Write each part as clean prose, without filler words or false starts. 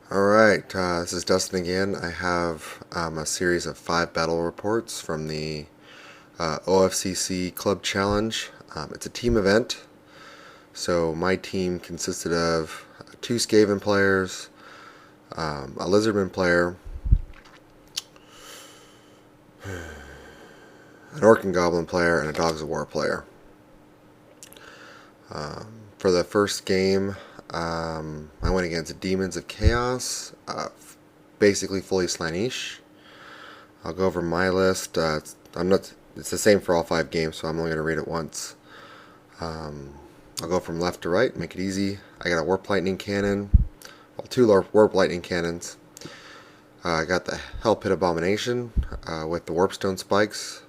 Alright, this is Dustin again. I have a series of 5 battle reports from the OFCC Club Challenge. It's a team event, so my team consisted of 2 Skaven players, a Lizardman player, an Orc and Goblin player, and a Dogs of War player. For the first game, I went against Demons of Chaos, basically fully Slaanesh. I'll go over my list. It's the same for all 5 games, so I'm only going to read it once. I'll go from left to right, make it easy. I got a Warp Lightning Cannon, well, 2 Warp Lightning Cannons. I got the Hell Pit Abomination with the Warpstone Spikes,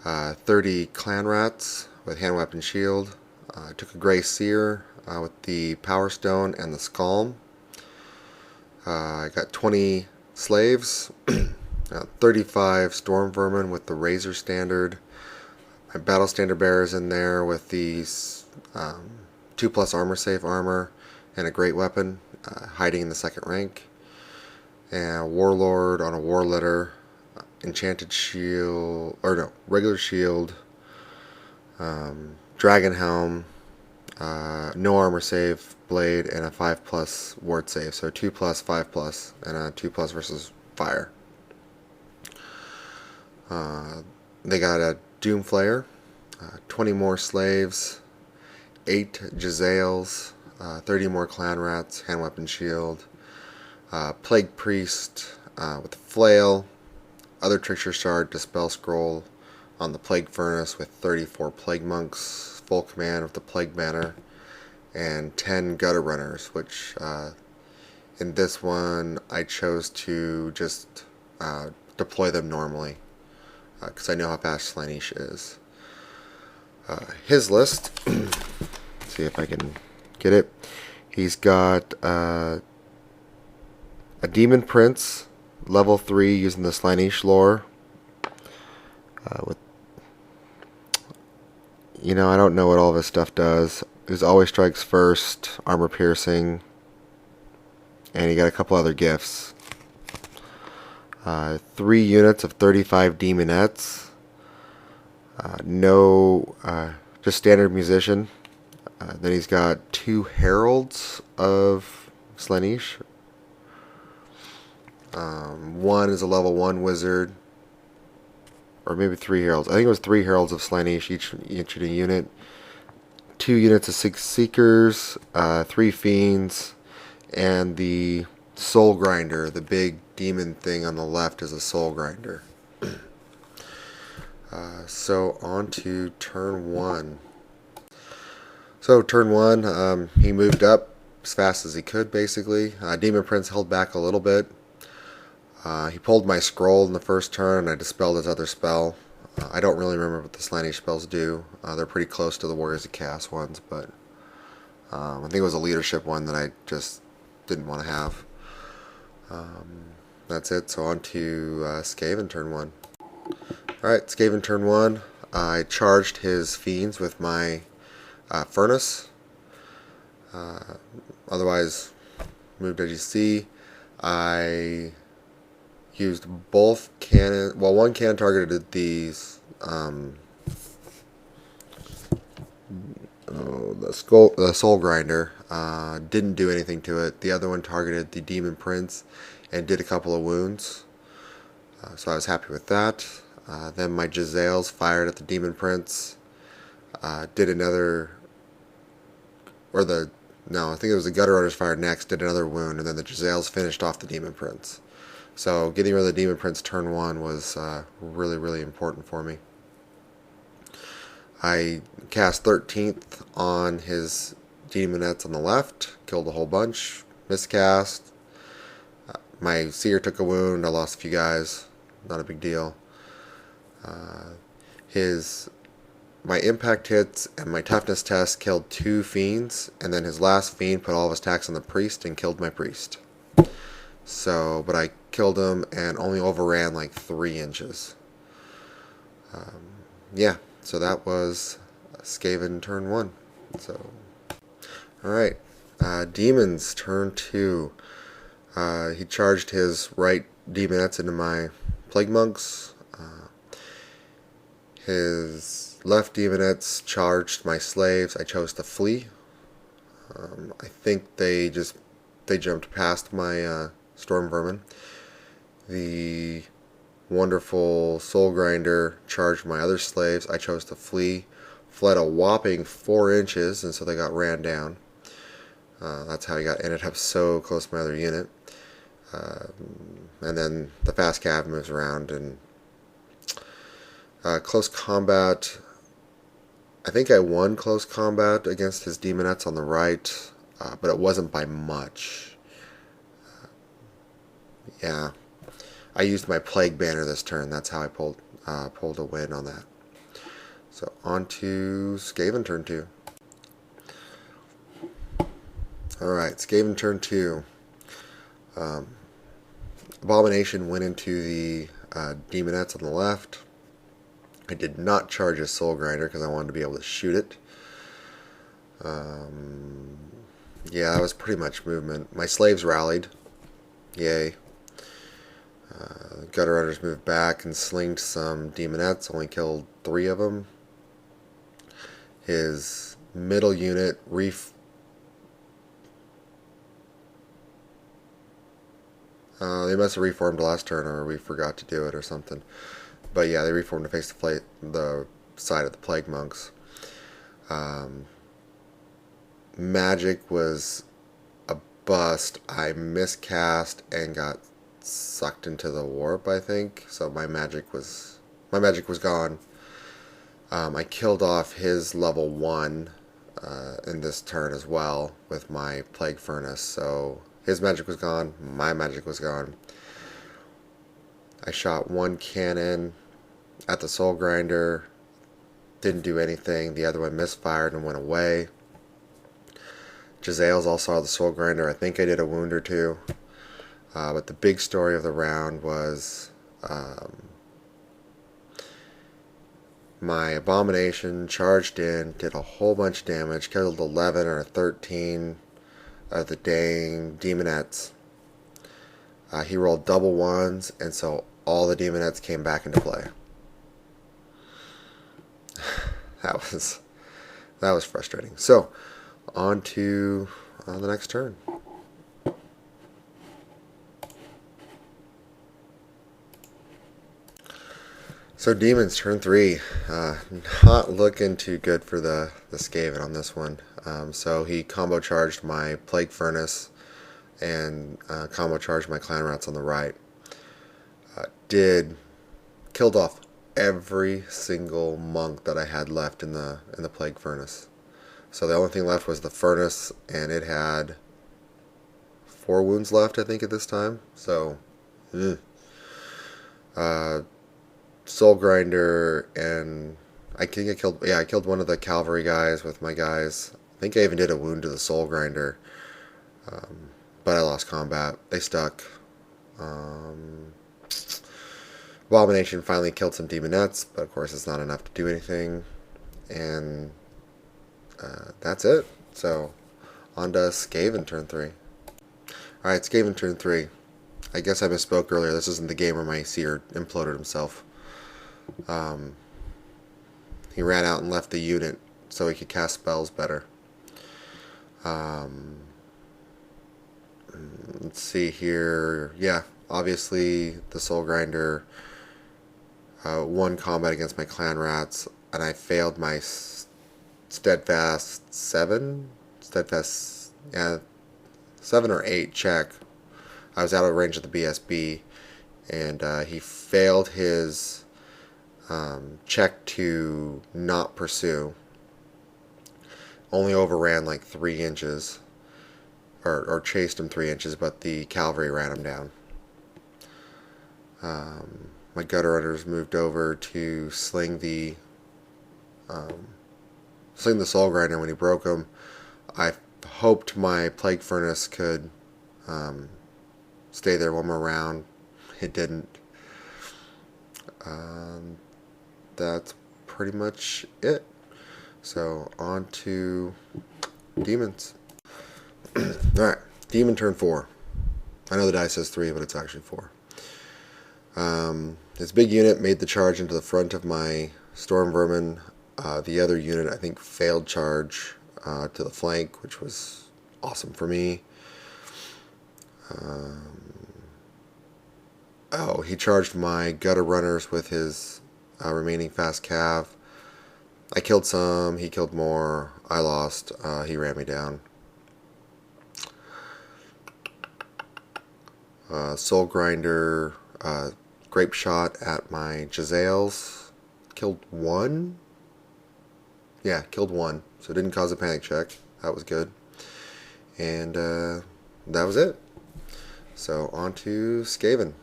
30 Clan Rats with Hand Weapon Shield. I took a Grey Seer with the Power Stone and the Skalm. I got 20 Slaves, 35 Storm Vermin with the Razor Standard. My Battle Standard Bearers in there with these 2+ armor save armor and a Great Weapon, hiding in the 2nd rank. And Warlord on a War Litter, Enchanted Shield, regular Shield, Dragon Helm, no armor save, blade, and a 5+ ward save. So 2+, 5+, and a 2+ versus fire. They got a Doomflayer, 20 more Slaves, 8 Jezzails, 30 more Clan Rats, Hand Weapon Shield, Plague Priest with a Flail, other Trickster Shard, Dispel Scroll on the Plague Furnace with 34 Plague Monks, full command with the Plague Banner, and 10 Gutter Runners, which in this one I chose to just deploy them normally because I know how fast Slaanesh is. His list, see if I can get it. He's got a Demon Prince, level 3, using the Slaanesh lore. I don't know what all of his stuff does. He always strikes first, armor piercing, and he got a couple other gifts. 3 units of 35 Demonettes. Just standard musician. Then he's got 2 Heralds of Slaanesh. One is a level 1 wizard, or maybe 3 heralds. I think it was 3 heralds of Slaanesh, each in a unit. 2 units of 6 seekers, 3 fiends, and the soul grinder. The big demon thing on the left is a soul grinder. So on to turn 1. So turn 1, he moved up as fast as he could, basically. Demon Prince held back a little bit. He pulled my scroll in the first turn, and I dispelled his other spell. I don't really remember what the Slaanesh spells do. They're pretty close to the Warriors of Chaos ones, but I think it was a leadership one that I just didn't want to have. That's it. So on to Skaven turn 1. Alright, Skaven turn 1. I charged his fiends with my furnace. Otherwise, moved as you see. I used both cannon. Well, one cannon targeted these the soul grinder. Didn't do anything to it. The other one targeted the Demon Prince and did a couple of wounds. So I was happy with that. Then my Jezzails fired at the Demon Prince. Did another, I think it was the Gutter Runners fired next. Did another wound, and then the Jezzails finished off the Demon Prince. So getting rid of the Demon Prince turn 1 was really, really important for me. I cast 13th on his Demonettes on the left, killed a whole bunch, miscast. My Seer took a wound, I lost a few guys, not a big deal. My impact hits and my toughness test killed 2 fiends, and then his last fiend put all of his attacks on the priest and killed my priest. But I killed him and only overran like 3 inches. So that was Skaven turn 1. So, alright. Demons turn 2. He charged his right Demonettes into my Plague Monks. His left Demonettes charged my slaves. I chose to flee. I think they jumped past my Storm Vermin. The wonderful Soul Grinder charged my other slaves. I chose to flee. Fled a whopping 4 inches, and so they got ran down. That's how he ended up so close to my other unit. And then the fast cav moves around, and close combat. I think I won close combat against his Demonettes on the right, but it wasn't by much. Yeah, I used my Plague Banner this turn. That's how I pulled a win on that. So on to Skaven turn 2. Alright, Skaven turn 2. Abomination went into the Demonettes on the left. I did not charge a Soul Grinder because I wanted to be able to shoot it. Yeah, that was pretty much movement. My slaves rallied. Yay. Gutter Runners moved back and slinged some Demonettes. Only killed 3 of them. His middle unit they must have reformed last turn, or we forgot to do it or something. But yeah, they reformed to face the side of the Plague Monks. Magic was a bust. I miscast and got sucked into the warp, I think. So my magic was gone. I killed off his level 1 in this turn as well with my Plague Furnace. So his magic was gone. My magic was gone. I shot 1 cannon at the Soul Grinder. Didn't do anything. The other one misfired and went away. Jezzail's all saw the Soul Grinder. I think I did a wound or 2. But the big story of the round was my Abomination charged in, did a whole bunch of damage, killed 11 or 13 of the dang Demonettes. He rolled double 1s, and so all the Demonettes came back into play. That was frustrating. So, on to the next turn. So Demons, turn 3. Not looking too good for the Skaven on this one. So he combo charged my Plague Furnace and combo charged my Clan Rats on the right. Killed off every single monk that I had left in the Plague Furnace. So the only thing left was the Furnace, and it had 4 wounds left, I think, at this time. So, Soul Grinder, and I think I killed one of the cavalry guys with my guys. I think I even did a wound to the Soul Grinder, but I lost combat. They stuck. Abomination finally killed some Demonettes, but of course it's not enough to do anything, and that's it. So on to Skaven turn 3. Alright, Skaven turn 3. I guess I misspoke earlier. This isn't the game where my seer imploded himself. He ran out and left the unit so he could cast spells better. Let's see here. Yeah, obviously the Soul Grinder won combat against my Clan Rats, and I failed my Steadfast 7 or 8 check. I was out of range of the BSB, and he failed his check to not pursue. Only overran like 3 inches, or chased him 3 inches, but the cavalry ran him down. My Gutter Runners moved over to sling the Soul Grinder when he broke him. I hoped my Plague Furnace could stay there one more round. It didn't. That's pretty much it. So on to Demons. Alright, Demon turn 4. I know the die says 3, but it's actually 4. His big unit made the charge into the front of my Storm Vermin. The other unit, I think, failed charge to the flank, which was awesome for me. He charged my gutter runners with his remaining fast cav. I killed some, he killed more, I lost, he ran me down. Soul Grinder, grape shot at my Jezzails, killed 1? Yeah, killed 1, so it didn't cause a panic check, that was good. And that was it. So on to Skaven.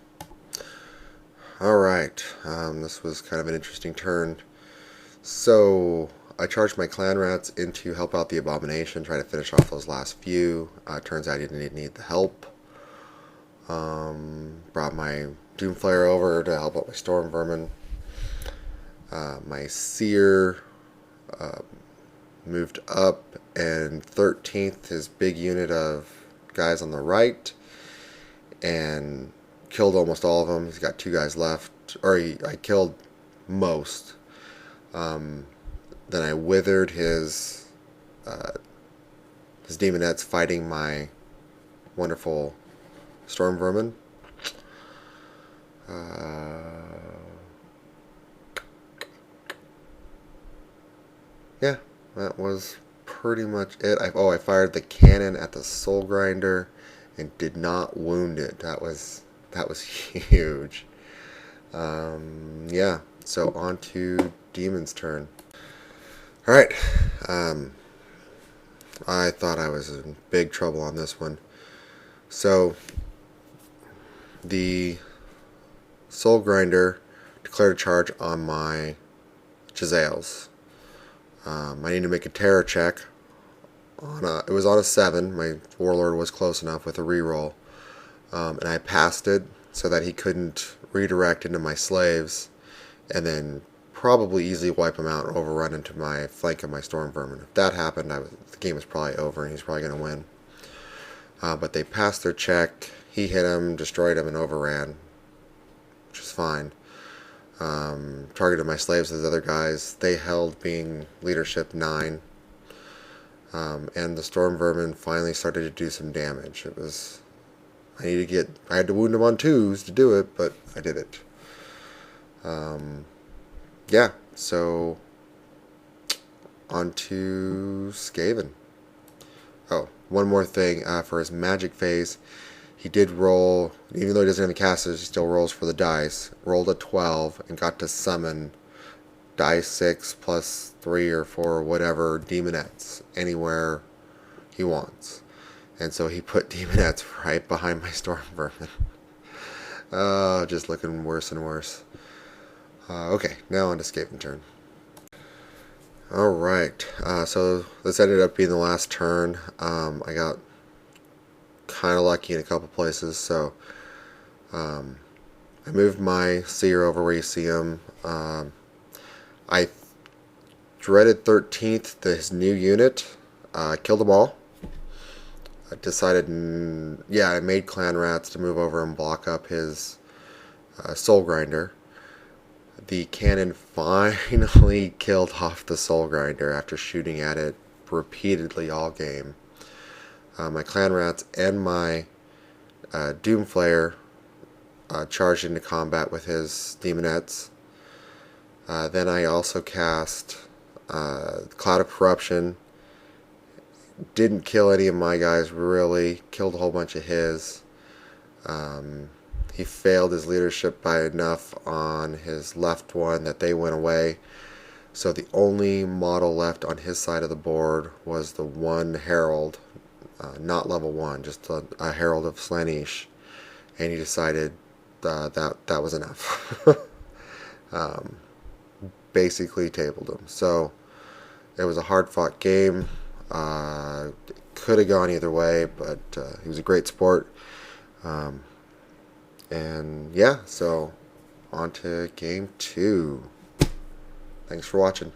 Alright, this was kind of an interesting turn. So I charged my clan rats in to help out the abomination, try to finish off those last few. Turns out he didn't need the help. Brought my Doomflayer over to help out my Storm Vermin. My Seer moved up, and 13th, his big unit of guys on the right, and killed almost all of them. He's got 2 guys left, or I killed most. Then I withered his demonettes fighting my wonderful Storm Vermin. Yeah, that was pretty much it. I fired the cannon at the Soul Grinder and did not wound it. That was huge. Yeah, so on to Demon's turn. Alright, I thought I was in big trouble on this one. So, the Soul Grinder declared a charge on my Jezzails. I need to make a terror check. It was on a 7. My Warlord was close enough with a reroll. And I passed it so that he couldn't redirect into my slaves and then probably easily wipe him out and overrun into my flank of my Storm Vermin. If that happened, the game was probably over and he's probably going to win. But they passed their check. He hit him, destroyed him, and overran, which is fine. Targeted my slaves as other guys. They held being leadership 9. And the Storm Vermin finally started to do some damage. I had to wound him on 2s to do it, but I did it. Yeah, so on to Skaven. Oh, one more thing. For his magic phase, he did roll, even though he doesn't have any casters, he still rolls for the dice. Rolled a 12 and got to summon die 6 plus 3 or 4 or whatever demonettes anywhere he wants. And so he put demonettes right behind my Storm Vermin. Just looking worse and worse. Okay, now on to Skaven turn. Alright, so this ended up being the last turn. I got kind of lucky in a couple places, so I moved my Seer over where you see him. I dreaded 13th, his new unit. Killed them all. I decided, I made clan rats to move over and block up his Soul Grinder. The cannon finally killed off the Soul Grinder after shooting at it repeatedly all game. My clan rats and my Doomflayer charged into combat with his demonettes. Then I also cast Cloud of Corruption. Didn't kill any of my guys really. Killed a whole bunch of his. He failed his leadership by enough on his left one that they went away. So the only model left on his side of the board was the one Herald. Not level 1, just a Herald of Slaanesh. And he decided that was enough. Basically tabled him. So it was a hard-fought game. Could have gone either way, but he was a great sport. And yeah, so on to game 2. Thanks for watching.